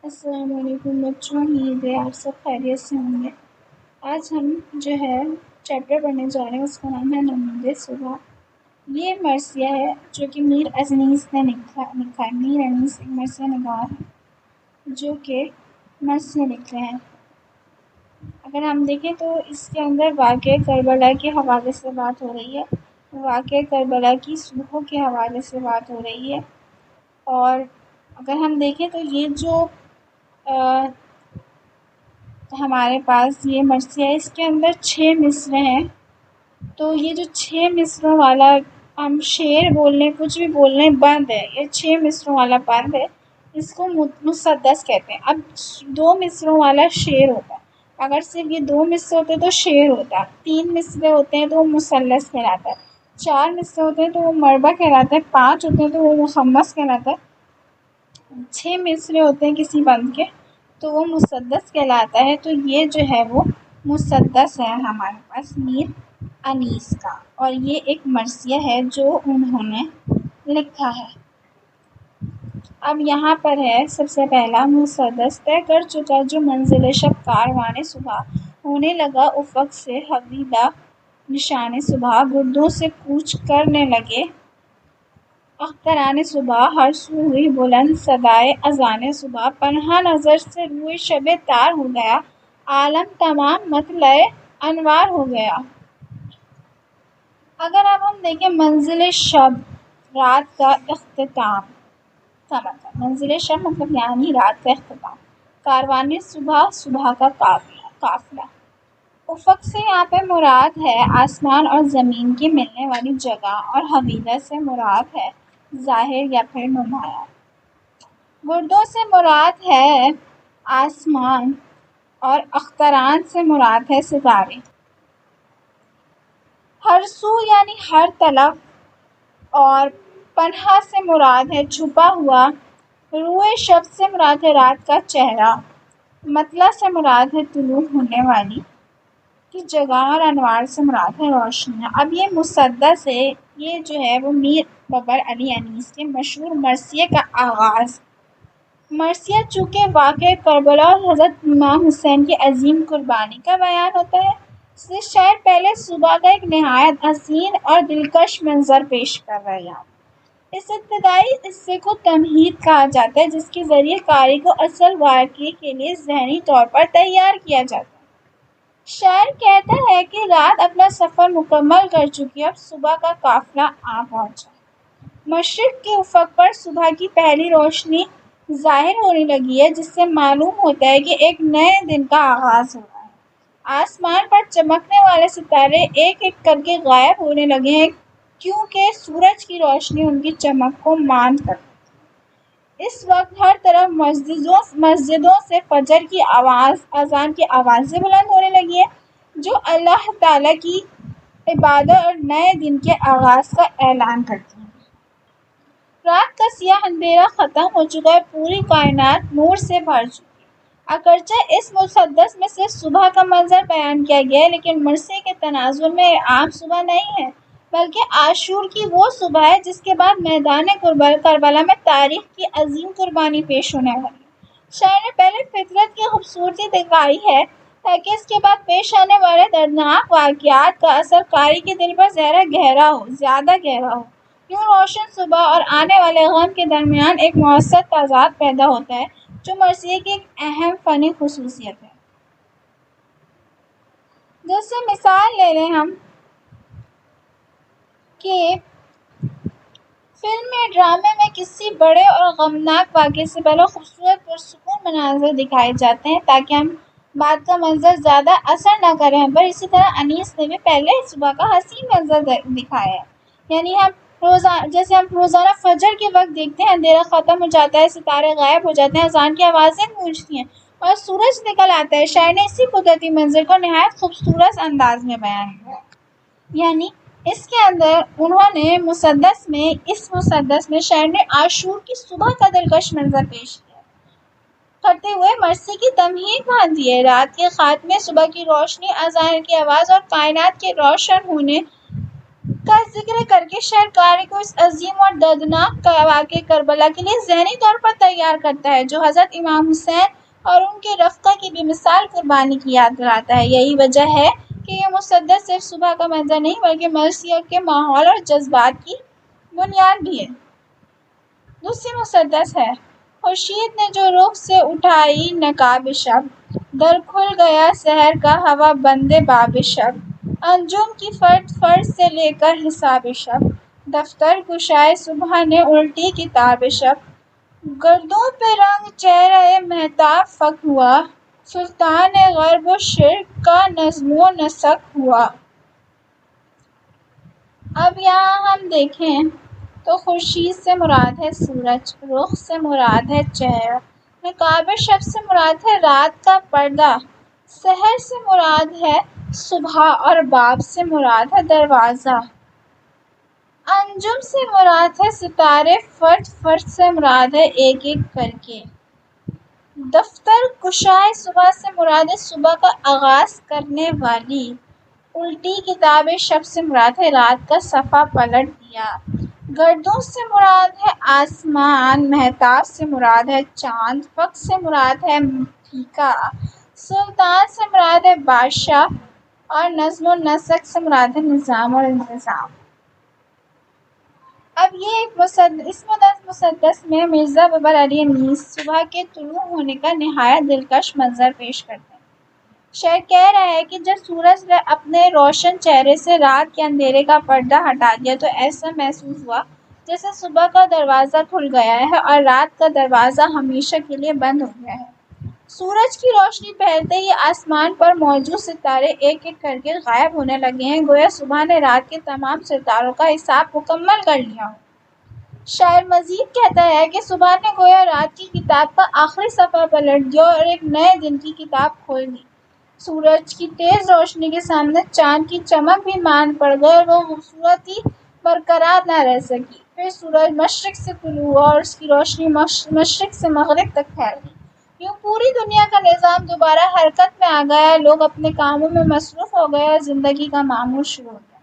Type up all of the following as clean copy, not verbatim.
السلام علیکم بچوں، امید ہے آپ سب خیریت سے ہوں گے۔ آج ہم جو ہے چیپٹر پڑھنے جا رہے ہیں، اس کا نام ہے نمودِ صبح۔ یہ مرثیہ ہے جو کہ میر انیس نے لکھا ہے۔ میر انیس ایک مرثیہ نگار ہے جو کہ مرثیہ لکھ رہے ہیں۔ اگر ہم دیکھیں تو اس کے اندر واقعہ کربلا کے حوالے سے بات ہو رہی ہے، واقعہ کربلا کی صبح کے حوالے سے بات ہو رہی ہے۔ اور اگر ہم دیکھیں تو یہ جو ہمارے پاس یہ مرثیہ ہے، اس کے اندر 6 مصرعے ہیں۔ تو یہ جو 6 مصرعوں والا ہم شعر بولنے کچھ بھی بولنے بند ہے، یہ 6 مصرعوں والا بند ہے، اس کو مسدس کہتے ہیں۔ اب 2 مصرعوں والا شعر ہوتا ہے، اگر صرف یہ 2 مصرعے ہوتے تو شعر ہوتا، 3 مصرعے ہوتے ہیں تو وہ مثلث کہلاتا ہے، 4 مصرعے ہوتے ہیں تو وہ مربع کہلاتا ہے، 5 ہوتے ہیں تو وہ مخمس کہلاتا ہے، 6 مصرعے ہوتے ہیں کسی بند کے تو وہ مسدس کہلاتا ہے۔ تو یہ جو ہے وہ مسدس ہے ہمارے پاس میر انیس کا، اور یہ ایک مرثیہ ہے جو انہوں نے لکھا ہے۔ اب یہاں پر ہے سب سے پہلا مسدس: طے کر چکا جو منزل شب کاروان صبح، ہونے لگا افق سے حویلا نشان صبح، گردوں سے کوچ کرنے لگے اختران صبح، ہر سو ہوئی بلند صدائے اذان صبح، پنہاں نظر سے روئے شب تار ہو گیا، عالم تمام مطلع انوار ہو گیا۔ اگر اب ہم دیکھیں منزل شب، رات کا اختتام کا مطلب، منزل شب مطلب یعنی رات کا اختتام، کاروان صبح، صبح کا قافلہ۔ افق سے یہاں پہ مراد ہے آسمان اور زمین کی ملنے والی جگہ، اور حویلا سے مراد ہے ظاہر یا پھر نمایاں۔ گردوں سے مراد ہے آسمان، اور اختران سے مراد ہے ستارے۔ ہر سو یعنی ہر طرف، اور پنہا سے مراد ہے چھپا ہوا، روئے شب سے مراد ہے رات کا چہرہ، مطلع سے مراد ہے طلوع ہونے والی کی جگہ، اور انوار سے مراد ہے روشنیاں۔ اب یہ مسدس ہے، یہ جو ہے وہ میر بابر علی انیس کے مشہور مرثیے کا آغاز۔ مرثیہ چونکہ واقعہ کربلا اور حضرت امام حسین کی عظیم قربانی کا بیان ہوتا ہے، اس لیے شاعر پہلے صبح کا ایک نہایت حسین اور دلکش منظر پیش کر رہے ہیں۔ اس ابتدائی حصے کو تمہید کہا جاتا ہے، جس کے ذریعے قاری کو اصل واقعے کے لیے ذہنی طور پر تیار کیا جاتا ہے۔ شاعر کہتا ہے کہ رات اپنا سفر مکمل کر چکی، اب صبح کا قافلہ آ پہنچا۔ مشرق کے افق پر صبح کی پہلی روشنی ظاہر ہونے لگی ہے، جس سے معلوم ہوتا ہے کہ ایک نئے دن کا آغاز ہو رہا ہے۔ آسمان پر چمکنے والے ستارے ایک ایک کر کے غائب ہونے لگے ہیں، کیونکہ سورج کی روشنی ان کی چمک کو ماند کر دیتی ہے۔ اس وقت ہر طرف مسجدوں سے فجر کی اذان کی آوازیں بلند ہونے لگی ہیں، جو اللہ تعالیٰ کی عبادت اور نئے دن کے آغاز کا اعلان کرتی ہیں۔ رات کا سیاہ اندھیرا ختم ہو چکا ہے، پوری کائنات نور سے بھر چکی ہے۔ اگرچہ اس مسدس میں صرف صبح کا منظر بیان کیا گیا ہے، لیکن مرثیے کے تناظر میں یہ عام صبح نہیں ہے، بلکہ عاشور کی وہ صبح ہے جس کے بعد میدان کربلا میں تاریخ کی عظیم قربانی پیش ہونے والی ہے۔ شاعر نے پہلے فطرت کی خوبصورتی دکھائی ہے، تاکہ اس کے بعد پیش آنے والے دردناک واقعات کا اثر قاری کے دل پر زیادہ گہرا ہو۔ یوں روشن صبح اور آنے والے غم کے درمیان ایک مؤثر تضاد پیدا ہوتا ہے، جو مرثیے کی ایک اہم فنی خصوصیت ہے۔ جیسے مثال لے لیں ہم کہ فلم یا ڈرامے میں کسی بڑے اور غمناک واقعے سے پہلے خوبصورت پرسکون مناظر دکھائے جاتے ہیں تاکہ ہم بعد کا منظر زیادہ اثر نہ کرے ہم پر۔ اسی طرح انیس نے بھی پہلے صبح کا حسین منظر دکھایا ہے، یعنی جیسے ہم روزانہ فجر کے وقت دیکھتے ہیں، اندھیرا ختم ہو جاتا ہے، ستارے غائب ہو جاتے ہیں، اذان کی آوازیں گونجتی ہیں اور سورج نکل آتا ہے۔ شاعر نے اسی قدرتی منظر کو نہایت خوبصورت انداز میں بیان کیا، یعنی اس کے اندر انہوں نے اس مسدس میں شاعر نے عاشور کی صبح کا دلکش منظر پیش کیا کرتے ہوئے مرثیے کی تمہید باندھی ہے۔ رات کے خاتمے، صبح کی روشنی، اذان کی آواز اور کائنات کے روشن ہونے کا ذکر کر کے شاعر قاری کو اس عظیم اور دردناک واقعے کربلا کے لیے ذہنی طور پر تیار کرتا ہے، جو حضرت امام حسین اور ان کے رفقا کی بے مثال قربانی کی یاد دلاتا ہے۔ یہی وجہ ہے کہ یہ مسدس صرف صبح کا منظر نہیں بلکہ مرثیہ کے ماحول اور جذبات کی بنیاد بھی ہے۔ دوسری مسدس ہے: خورشید نے جو رخ سے اٹھائی نقاب شب، در کھل گیا سحر کا ہوا بندے باب شب، انجم کی فرد فرد سے لے کر حساب شب، دفتر گشائے صبح نے الٹی کتاب شب، گردوں پہ رنگ چہرہ مہتاب فک ہوا، سلطان غرب و شرق کا نظم و نسق ہوا۔ اب یہاں ہم دیکھیں تو خورشید سے مراد ہے سورج، رخ سے مراد ہے چہرہ، نقاب شب سے مراد ہے رات کا پردہ، سحر سے مراد ہے صبح اور باب سے مراد ہے دروازہ، انجم سے مراد ہے ستارے، فرد فرد سے مراد ہے ایک ایک کر کے، دفتر گشائے صبح سے مراد ہے صبح کا آغاز کرنے والی، الٹی کتاب شب سے مراد ہے رات کا صفحہ پلٹ دیا، گردوں سے مراد ہے آسمان، مہتاب سے مراد ہے چاند، فک سے مراد ہے پھیکا، سلطان سے مراد ہے بادشاہ، اور نظم و نسق سے مراد ہے نظام اور انتظام۔ اب یہ اس مسدس میں مرزا بابر علی انیس صبح کے طلوع ہونے کا نہایت دلکش منظر پیش کرتے ہیں۔ شاعر کہہ رہا ہے کہ جب سورج نے اپنے روشن چہرے سے رات کے اندھیرے کا پردہ ہٹا دیا تو ایسا محسوس ہوا جیسے صبح کا دروازہ کھل گیا ہے اور رات کا دروازہ ہمیشہ کے لیے بند ہو گیا ہے۔ سورج کی روشنی پھیلتے ہی آسمان پر موجود ستارے ایک ایک کر کے غائب ہونے لگے ہیں، گویا صبح نے رات کے تمام ستاروں کا حساب مکمل کر لیا ہو۔ شاعر مزید کہتا ہے کہ صبح نے گویا رات کی کتاب کا آخری صفحہ پلٹ دیا اور ایک نئے دن کی کتاب کھول دی۔ سورج کی تیز روشنی کے سامنے چاند کی چمک بھی ماند پڑ گئی اور وہ خوبصورتی برقرار نہ رہ سکی۔ پھر سورج مشرق سے طلوع ہوا اور اس کی روشنی مشرق سے مغرب تک پھیل گئی۔ یوں پوری دنیا کا نظام دوبارہ حرکت میں آ گیا، لوگ اپنے کاموں میں مصروف ہو گئے اور زندگی کا معمول شروع ہو گیا۔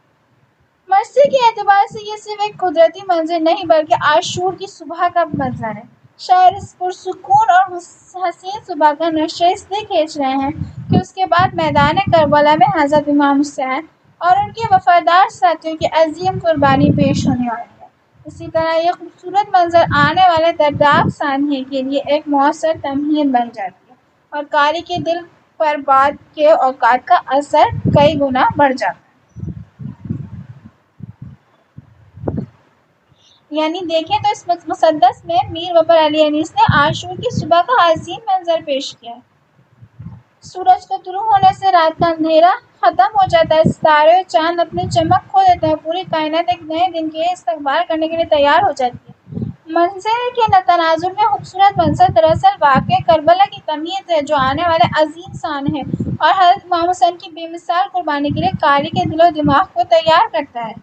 مرثیے کے اعتبار سے یہ صرف ایک قدرتی منظر نہیں بلکہ عاشور کی صبح کا منظر ہے۔ شاعر اس پرسکون اور حسین صبح کا نقشہ اس لیے کھینچ رہے ہیں کہ اس کے بعد میدان کربلا میں حضرت امام حسین اور ان کے وفادار ساتھیوں کی عظیم قربانی پیش ہونے والی ہے۔ اسی طرح یہ خوبصورت منظر آنے والے دردناک سانحے کے لیے ایک مؤثر تمہید بن جاتی ہے اور قاری کے دل پر بعد کے اوقات کا اثر کئی گنا بڑھ جاتا ہے۔ یعنی دیکھیں تو اس مسدس میں میر بابر علی انیس نے عاشور کی صبح کا عظیم منظر پیش کیا ہے۔ سورج کے طلوع ہونے سے رات کا اندھیرا ختم ہو جاتا ہے، ستارے اور چاند اپنی چمک کھو دیتے ہیں، پوری کائنات ایک نئے دن کے استقبال کرنے کے لیے تیار ہو جاتی ہے۔ منظر کے تناظر میں خوبصورت منظر دراصل واقعہ کربلا کی تمہید ہے، جو آنے والے عظیم سانحے اور حضرت امام حسین کی بے مثال قربانی کے لیے قاری کے دل و دماغ کو تیار کرتا ہے۔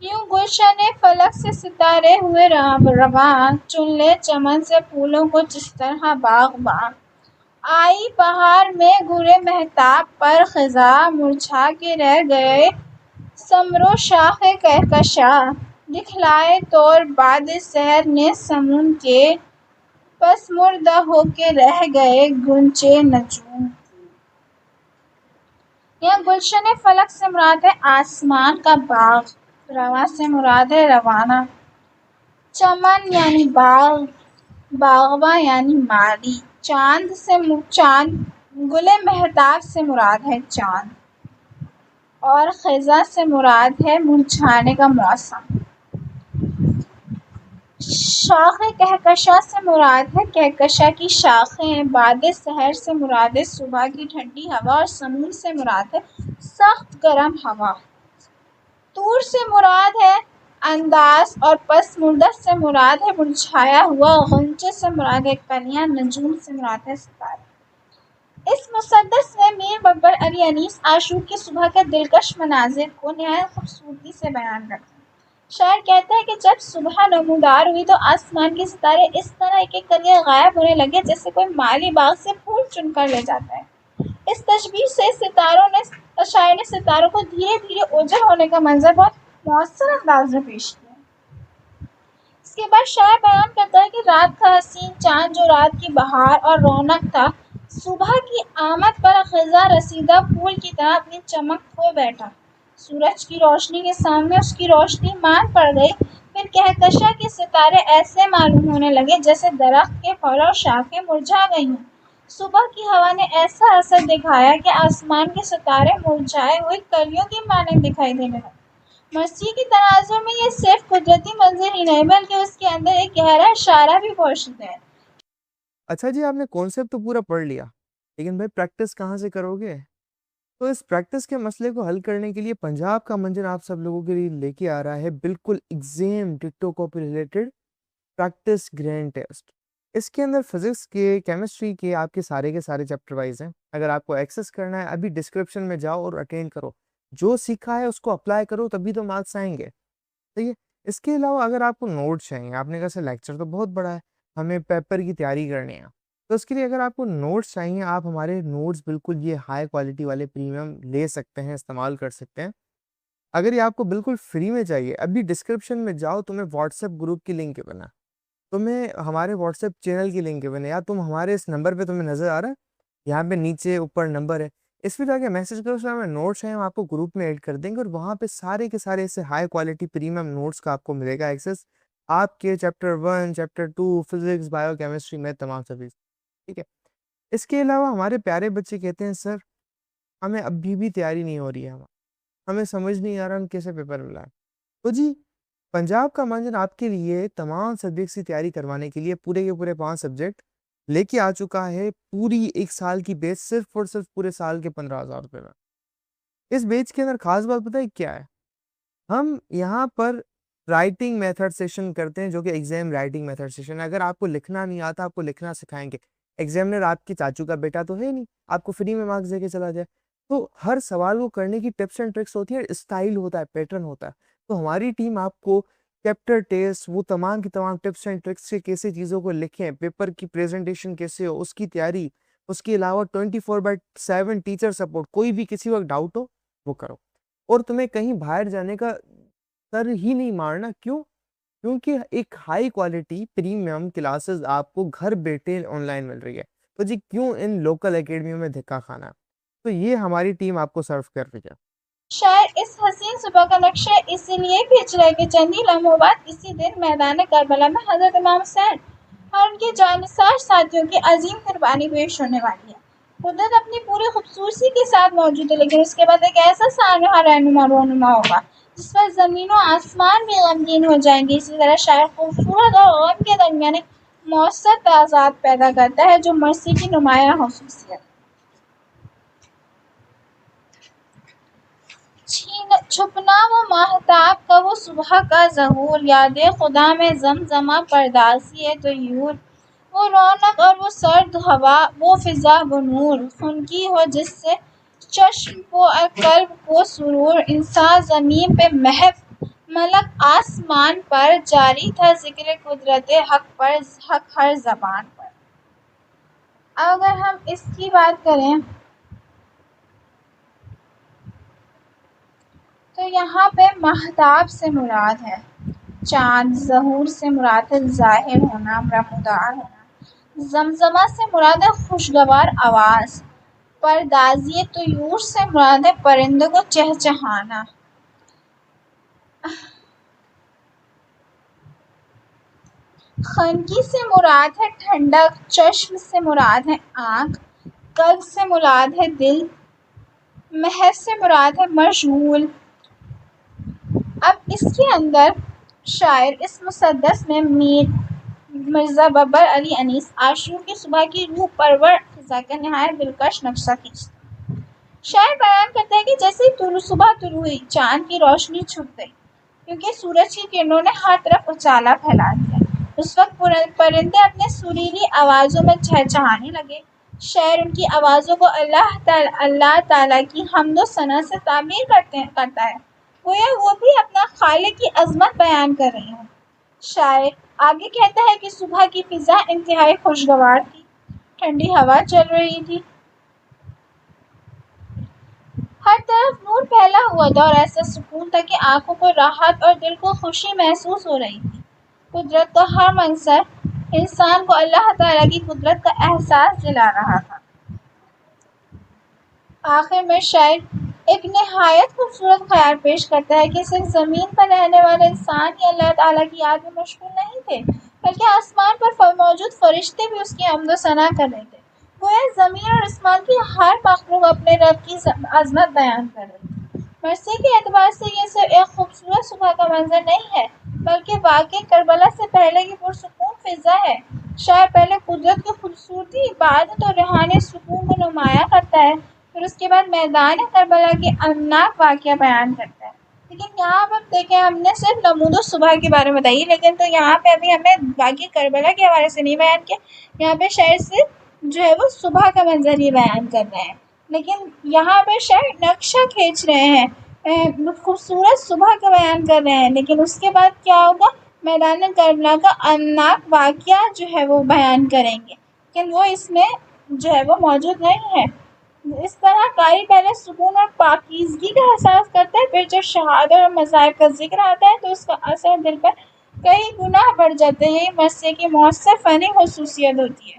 یوں گلشن فلک سے ستارے ہوئے رواں، چن لے چمن سے پھولوں کو جس طرح باغباں، آئی بہار میں گرے مہتاب پر خزاں، مرجھا کے رہ گئے ثمر و شاخ کہکشاں، دکھلائے طور باد سحر نے سمن کے، پس مردہ ہو کے رہ گئے گنچے نجوم۔ یہاں گلشن فلک سے مراد ہے آسمان کا باغ، رواں سے مراد ہے روانہ، چمن یعنی باغ، باغباں یعنی مالی، گلے مہتاب سے مراد ہے چاند، اور خزاں سے مراد ہے مرجھانے کا موسم، شاخ کہکشاں سے مراد ہے کہکشاں کی شاخیں، باد سحر سے مراد ہے صبح کی ٹھنڈی ہوا، اور سمون سے مراد ہے سخت گرم ہوا، طور سے مراد ہے انداز، اور پس مردہ سے مراد ہے مرجھایا ہوا، غنچے سے مراد ہے کلیاں، نجوم سے مراد ہے ستارے۔ اس مسدس میں میر بابر علی انیس عاشور کی صبح کے دلکش مناظر کو نہایت خوبصورتی سے بیان کرتے ہیں۔ شاعر کہتا ہے کہ جب صبح نمودار ہوئی تو آسمان کے ستارے اس طرح ایک ایک کر کے غائب ہونے لگے جیسے کوئی مالی باغ سے پھول چن کر لے جاتا ہے۔ اس تشبیہ سے شاعر نے ستاروں کو دھیرے دھیرے اوجھل ہونے کا منظر بہت مؤثر انداز میں پیش کیا۔ اس کے بعد شاعر بیان کرتا ہے کہ رات کا حسین چاند جو رات کی بہار اور رونق تھا، صبح کی آمد پر خزاں رسیدہ پھول کی طرح اپنی چمک کھو بیٹھا۔ سورج کی روشنی کے سامنے اس کی روشنی مان پڑ گئی، پھر کہکشاں کے ستارے ایسے معلوم ہونے لگے جیسے درخت کے پھل اور شاخیں مرجھا گئی ہوں۔ صبح کی ہوا نے ایسا اثر دکھایا کہ آسمان کے ستارے مرجھائے ہوئے کلیوں کی مانند دکھائی دینے لگے۔ مسیح کی تناظر میں یہ صرف قدرتی منظر ہی نہیں بلکہ اس کے اندر ایک گہرا اشارہ بھی پوشیدہ ہے۔ اچھا جی، آپ نے کانسیپٹ تو پورا پڑھ لیا، لیکن بھائی پریکٹس کہاں سے کرو گے؟ تو اس پریکٹس کے مسئلے کو حل کرنے کے لیے پنجاب کا منجر آپ سب لوگوں کے لیے لے کے آ رہا ہے بالکل ایگزام ڈکٹو copy related practice grand test. اس کے اندر فزکس کے، کیمسٹری کے آپ کے سارے چیپٹر وائز ہیں۔ اگر آپ کو ایکسس کرنا ہے ابھی ڈسکرپشن میں جاؤ اور اٹینڈ کرو، جو سیکھا ہے اس کو اپلائی کرو، تبھی تو مارکس آئیں گے، ٹھیک ہے؟ اس کے علاوہ اگر آپ کو نوٹ چاہیے، آپ نے کہا سر لیکچر تو بہت بڑا ہے، ہمیں پیپر کی تیاری کرنی ہے، تو اس کے لیے اگر آپ کو نوٹس چاہیے، آپ ہمارے نوٹس بالکل یہ ہائی کوالٹی والے پریمیم لے سکتے ہیں، استعمال کر سکتے ہیں۔ اگر یہ آپ کو بالکل فری میں چاہیے، ابھی ڈسکرپشن میں جاؤ، تمہیں واٹس ایپ گروپ کی لنک بنا، تمہیں ہمارے واٹس ایپ چینل کی لنک بنے، یا تم ہمارے اس نمبر پہ تمہیں نظر آ رہا ہے، یہاں پہ نیچے اوپر نمبر ہے، اس پہ جا کے میسج کرو، سر ہمیں نوٹس ہیں، ہم آپ کو گروپ میں ایڈ کر دیں گے، اور وہاں پہ سارے کے سارے ایسے ہائی کوالٹی پریمیم نوٹس کا آپ کو ملے گا ایکسیس، آپ کے chapter 1 chapter 2 physics bio chemistry میں تمام سبھی، ٹھیک ہے؟ اس کے علاوہ ہمارے پیارے بچے کہتے ہیں سر ہمیں ابھی بھی تیاری نہیں ہو رہی ہے، ہمیں سمجھ نہیں آ رہا ہم کیسے پیپر ملائیں۔ تو جی، پنجاب کا منجر آپ کے لیے تمام سبجیکٹس کی تیاری کروانے کے لیے پورے کے پورے 5 سبجیکٹ لے کے آ چکا ہے، پوری ایک سال کی بیچ، صرف اور صرف پورے سال کے 15,000 روپے میں۔ اس بیچ کے اندر خاص بات پتہ ہے کیا ہے؟ ہم یہاں پر رائٹنگ میتھڈ سیشن کرتے ہیں، جو کہ ایگزام رائٹنگ میتھڈ سیشن ہے۔ اگر آپ کو لکھنا نہیں آتا، آپ کو لکھنا سکھائیں گے۔ ایگزامنر آپ کے چاچو کا بیٹا تو ہے نہیں، آپ کو فری میں مارکس دے کے چلا جائے۔ تو ہر سوال کو کرنے کی ٹپس اینڈ ٹرکس ہوتی ہے، اسٹائل ہوتا ہے، پیٹرن ہوتا ہے۔ تو ہماری ٹیم آپ کو چیپٹر ٹیسٹ، وہ تمام کی تمام ٹپس اینڈ ٹرکس سے کیسے چیزوں کو لکھیں، پیپر کی پریزنٹیشن کیسے ہو، اس کی تیاری، اس کے علاوہ 24/7 ٹیچر سپورٹ، کوئی بھی کسی وقت ڈاؤٹ ہو وہ کرو۔ اور تمہیں کہیں باہر جانے کا سر ہی نہیں مارنا، کیوں؟ کیونکہ ایک ہائی کوالٹی پریمیم کلاسز آپ کو گھر بیٹھے آن لائن مل رہی ہے، تو جی کیوں ان لوکل اکیڈمیوں میں دھکا کھانا ہے؟ تو یہ ہماری ٹیم آپ کو سرو کر رہی ہے۔ شاعر اس حسین صبح کا نقشہ اسی لیے کھینچ رہے کہ چند ہی لمحوں بعد اسی دن میدان کربلا میں حضرت امام حسین اور ان کے جانثار ساتھیوں کی عظیم قربانی پیش ہونے والی ہے۔ قدرت اپنی پوری خوبصورتی کے ساتھ موجود ہے، لیکن اس کے بعد ایک ایسا سانحہ رونما ہوگا جس پر زمین و آسمان بھی غمگین ہو جائیں گے۔ اسی طرح شاعر خوبصورت اور غم کے درمیان ایک مؤثر تضاد پیدا کرتا ہے، جو مرثی کی نمایاں خصوصیت۔ چھپنا وہ ماہتاب کا وہ صبح کا ظہور، یاد خدا میں زمزمہ پردازی طیور، وہ رونق اور وہ سرد ہوا، وہ فضا وہ نور، خنکی ہو جس سے چشم و قلب کو سرور، انسان زمین پہ محو، ملک آسمان پر، جاری تھا ذکر قدرت حق ہر زبان پر۔ اگر ہم اس کی بات کریں تو یہاں پہ ماہتاب سے مراد ہے چاند، ظہور سے مراد ہے ظاہر ہونا، نمودار ہونا، زمزمہ سے مراد ہے خوشگوار آواز، پردازی طیور سے مراد ہے پرندوں کو چہچہانا، خنکی سے مراد ہے ٹھنڈک، چشم سے مراد ہے آنکھ، قلب سے مراد ہے دل، محو سے مراد ہے مشغول۔ اب اس کے اندر شاعر اس مسدس میں میر مرزا ببر علی انیس عاشور کی صبح کی روح پرور فضا کا نہایت دلکش نقشہ کھینچتا ہے۔ شاعر بیان کرتا ہے کہ جیسے ہی صبح طلوع ہوئی، چاند کی روشنی چھپ گئی، کیونکہ سورج کی کرنوں نے ہر طرف اجالا پھیلا دیا۔ اس وقت پرندے اپنے سریلی آوازوں میں چہچہانے لگے۔ شاعر ان کی آوازوں کو اللہ تعالیٰ کی حمد و ثنا سے تعبیر کرتا ہے، گویا وہ بھی اپنا خالق کی عظمت بیان کر رہے ہوں۔ شاعر آگے کہتا ہے کہ صبح کی فضا انتہائی خوشگوار تھی، ٹھنڈی ہوا چل رہی تھی، ہر طرف نور پھیلا ہوا تھا اور ایسا سکون تھا کہ آنکھوں کو راحت اور دل کو خوشی محسوس ہو رہی تھی۔ قدرت کا ہر منظر انسان کو اللہ تعالیٰ کی قدرت کا احساس دلا رہا تھا۔ آخر میں شاعر ایک نہایت خوبصورت خیال پیش کرتا ہے کہ صرف زمین پر رہنے والے انسان ہی اللہ تعالیٰ کی یاد میں مشغول نہیں تھے، بلکہ آسمان پر موجود فرشتے بھی اس کی حمد و ثنا کر رہے تھے۔ گویا زمین اور آسمان کی ہر مخلوق اپنے رب کی عظمت بیان کر رہی تھی۔ مرثیے کے اعتبار سے یہ صرف ایک خوبصورت صبح کا منظر نہیں ہے، بلکہ واقعہ کربلا سے پہلے کی پرسکون فضا ہے۔ شاعر پہلے قدرت کی خوبصورتی، عبادت اور روحانی سکون کو نمایاں کرتا ہے، پھر اس کے بعد میدان کربلا کے المناک واقعہ بیان کرتا ہے۔ لیکن یہاں پر دیکھیں، ہم نے صرف نمود صبح کے بارے میں بتائی، لیکن تو یہاں پہ ابھی ہم نے واقعہ کربلا کے حوالے سے نہیں بیان کیا۔ یہاں پہ شاعر صرف جو ہے وہ صبح کا منظر ہی بیان کر رہے ہیں، لیکن یہاں پہ شاعر نقشہ کھینچ رہے ہیں، خوبصورت صبح کا بیان کر رہے ہیں، لیکن اس کے بعد کیا ہوگا؟ میدان کربلا کا المناک واقعہ جو ہے وہ بیان کریں گے، لیکن وہ اس میں جو ہے وہ موجود نہیں ہے۔ اس طرح قاری پہلے سکون اور پاکیزگی کا احساس کرتا ہے، پھر جب شہادت اور مذاہب کا ذکر آتا ہے تو اس کا اثر دل پر کئی گنا بڑھ جاتے ہیں۔ یہ مرثیے کی مؤثر فنی خصوصیت ہوتی ہے۔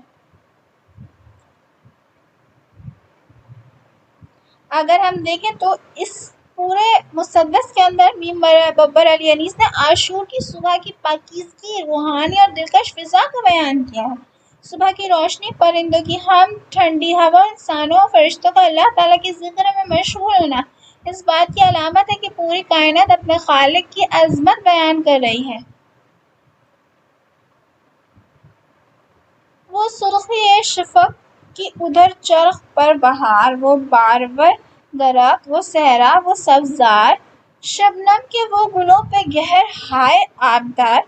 اگر ہم دیکھیں تو اس پورے مسدس کے اندر میم ببر علی انیس نے عاشور کی صبح کی پاکیزگی، روحانی اور دلکش فضا کا بیان کیا ہے۔ صبح کی روشنی، پرندوں کی حمد، ٹھنڈی ہوا، انسانوں اور فرشتوں کا اللہ تعالیٰ کے ذکر میں مشغول ہونا اس بات کی علامت ہے کہ پوری کائنات اپنے خالق کی عظمت بیان کر رہی ہے۔ وہ سرخی شفق کی ادھر چرخ پر بہار، وہ بارور درخت، وہ صحرا، وہ سبزار، شبنم کے وہ گلوں پہ گہر ہائے آبدار،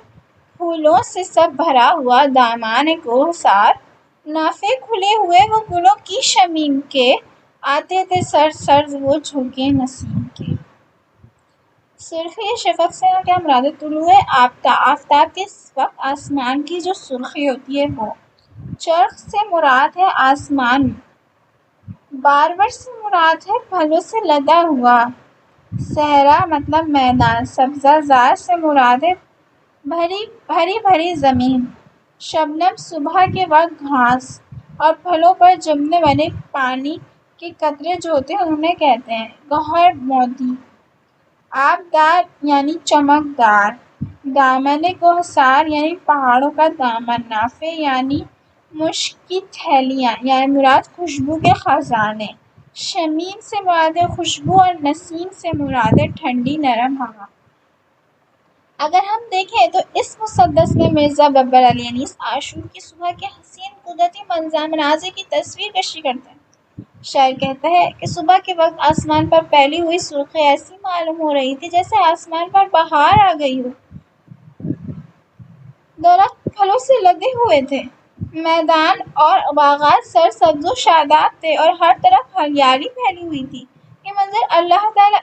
پھولوں سے سب بھرا ہوا دامان کوہسار، نافے کھلے ہوئے وہ گلوں کی شمیم کے، آتے تھے سرسبز وہ جھونکے نسیم کے۔ سرخی شفق سے کیا مراد ہے؟ طلوع آفتاب کے وقت آسمان کی جو سرخی ہوتی ہے وہ۔ چرخ سے مراد ہے آسمان، بارور سے مراد ہے پھلوں سے لدا ہوا، صحرا مطلب میدان، سبزہ زار سے مراد ہے بھری بھری زمین، شبنم صبح کے وقت گھاس، اور پھلوں پر جمنے والے پانی کے قطرے جو ہوتے ہیں انہیں کہتے ہیں گوہر موتی۔ آبدار یعنی چمکدار، دامن کوہسار یعنی پہاڑوں کا دامن، نافے یعنی مشک کی تھیلیاں یعنی مراد خوشبو کے خزانے، شمیم سے مراد ہے خوشبو اور نسیم سے مراد ہے ٹھنڈی نرم ہوا۔ اگر ہم دیکھیں تو اس مسدس میں مرزا ببر علی انیس عاشور کی صبح کے حسین قدرتی مناظر کی تصویر کشی کرتے ہیں۔ شاعر کہتا ہے کہ صبح کے وقت آسمان پر پھیلی ہوئی سرخی ایسی معلوم ہو رہی تھی جیسے آسمان پر بہار آ گئی ہو۔ درخت پھلوں سے لدے ہوئے تھے، میدان اور باغات سرسبز و شاداب تھے اور ہر طرف ہریالی پھیلی ہوئی تھی۔ یہ منظر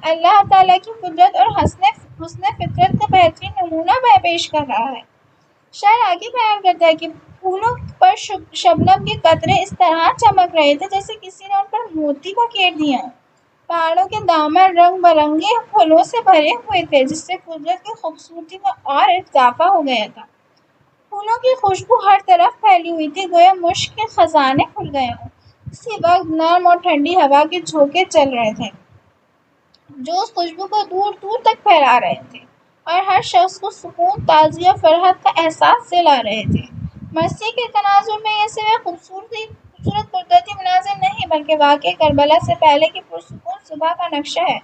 اللہ تعالیٰ کی قدرت اور حسن فطرت کا بہترین نمونہ پیش کر رہا ہے۔ شاعر آگے بیان کرتا ہے کہ پھولوں پر شبنم کے قطرے اس طرح چمک رہے تھے جیسے کسی نے ان پر موتی بکھیر دیا۔ پہاڑوں کے دامن رنگ برنگے پھولوں سے بھرے ہوئے تھے جس سے قدرت کی خوبصورتی میں اور اضافہ ہو گیا تھا۔ پھولوں کی خوشبو ہر طرف پھیلی ہوئی تھی، گویا مشک کے خزانے کھل گئے ہوں۔ اسی وقت نرم اور ٹھنڈی ہوا کے جھونکے چل رہے تھے جو اس خوشبو کو دور دور تک پھیلا رہے تھے اور ہر شخص کو سکون، تازگی اور فرحت کا احساس دلا رہے تھے۔ مرثیے کے تناظر میں یہ صرف خوبصورت قدرتی مناظر نہیں بلکہ واقعہ کربلا سے پہلے کی پرسکون صبح کا نقشہ ہے۔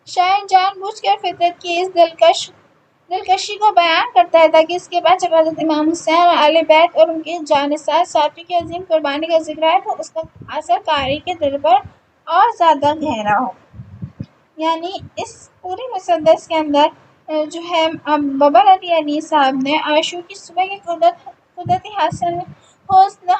شاعر جان بوجھ کر فطرت کی اس دلکشی کو بیان کرتا ہے تاکہ اس کے بعد جب حضرت امام حسین اور اہل بیت اور ان کے جانثار ساتھی کی عظیم قربانی کا ذکر آئے تو اس کا اثر قاری کے دل پر اور زیادہ گہرا ہو۔ یعنی اس پوری مسدس کے اندر جو ہے ببر علی انیس صاحب نے عاشور کی صبح کی قدرتی حسن،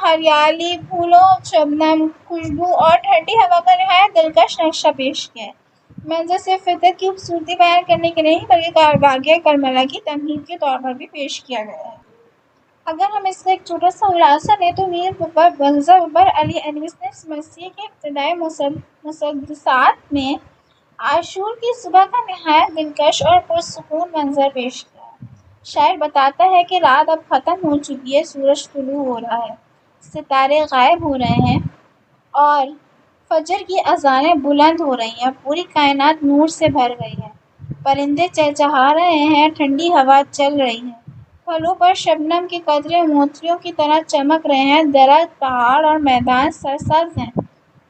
ہریالی، پھولوں، شبنم، خوشبو اور ٹھنڈی ہوا کا نہایت دلکش نقشہ پیش کیا ہے۔ منظر صرف فطرت کی خوبصورتی بیان کرنے کے نہیں بلکہ واقعہ کربلا کی تمہید کے طور پر بھی پیش کیا گیا ہے۔ اگر ہم اس کا ایک چھوٹا سا خلاصہ لیں تو مرزا ببر علی انیس نے اس مرثیے کے ابتدائی مسدسات میں عاشور کی صبح کا نہایت دلکش اور پرسکون منظر پیش کیا ہے۔ شاعر بتاتا ہے کہ رات اب ختم ہو چکی ہے، سورج طلوع ہو رہا ہے، ستارے غائب ہو رہے ہیں اور فجر کی اذانیں بلند ہو رہی ہیں، پوری کائنات نور سے بھر گئی ہے، پرندے چہچہا رہے ہیں، ٹھنڈی ہوا چل رہی ہے، پھلوں پر شبنم کے قطرے موتیوں کی طرح چمک رہے ہیں، درخت، پہاڑ اور میدان سرسبز ہیں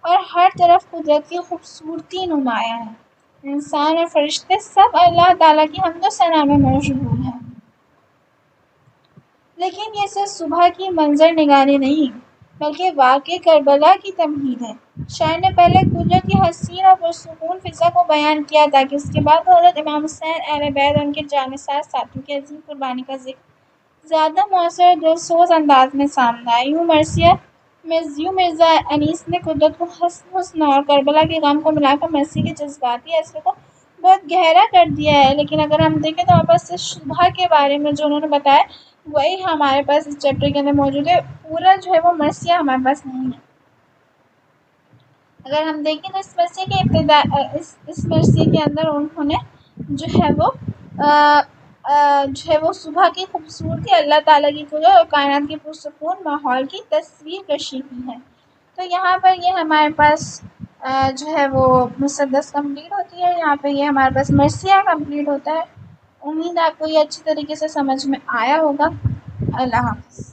اور ہر طرف قدرت کی خوبصورتی نمایاں ہے۔ انسان اور فرشتے سب اللہ تعالیٰ کی حمد و ثنا میں مشغول ہیں۔ لیکن یہ صرف صبح کی منظر نگاری نہیں، بلکہ واقعی کربلا کی تمہید ہے۔ شاعر نے پہلے قدرت کی حسین اور پرسکون فضا کو بیان کیا تاکہ اس کے بعد حضرت امام حسین اہل بیت اور ان کے جانثار ساتھیوں کی عظیم قربانی کا ذکر زیادہ مؤثر اور دلسوز انداز میں سامنے آئے۔ یوں مرزا انیس نے قدرت کو حسن اور کربلا کے غم کو ملا کر مرثی کے جذباتی اثر کو بہت گہرا کر دیا ہے۔ لیکن اگر ہم دیکھیں تو ہمارے پاس صرف صبح کے بارے میں جو انہوں نے بتایا وہی ہمارے پاس اس چیپٹر کے اندر موجود ہے، پورا جو ہے وہ مرثیہ ہمارے پاس نہیں ہے۔ اگر ہم دیکھیں تو اس مرثیے کے اندر انہوں نے جو ہے وہ صبح کی خوبصورتی، اللہ تعالیٰ کی قدرت اور کائنات کے پرسکون ماحول کی تصویر کشی کی ہے۔ تو یہاں پر یہ ہمارے پاس جو ہے وہ مسدس کمپلیٹ ہوتی ہے، یہاں پہ یہ ہمارے پاس مرثیہ کمپلیٹ ہوتا ہے۔ امید آپ کو یہ اچھی طریقے سے سمجھ میں آیا ہوگا۔ اللہ حافظ۔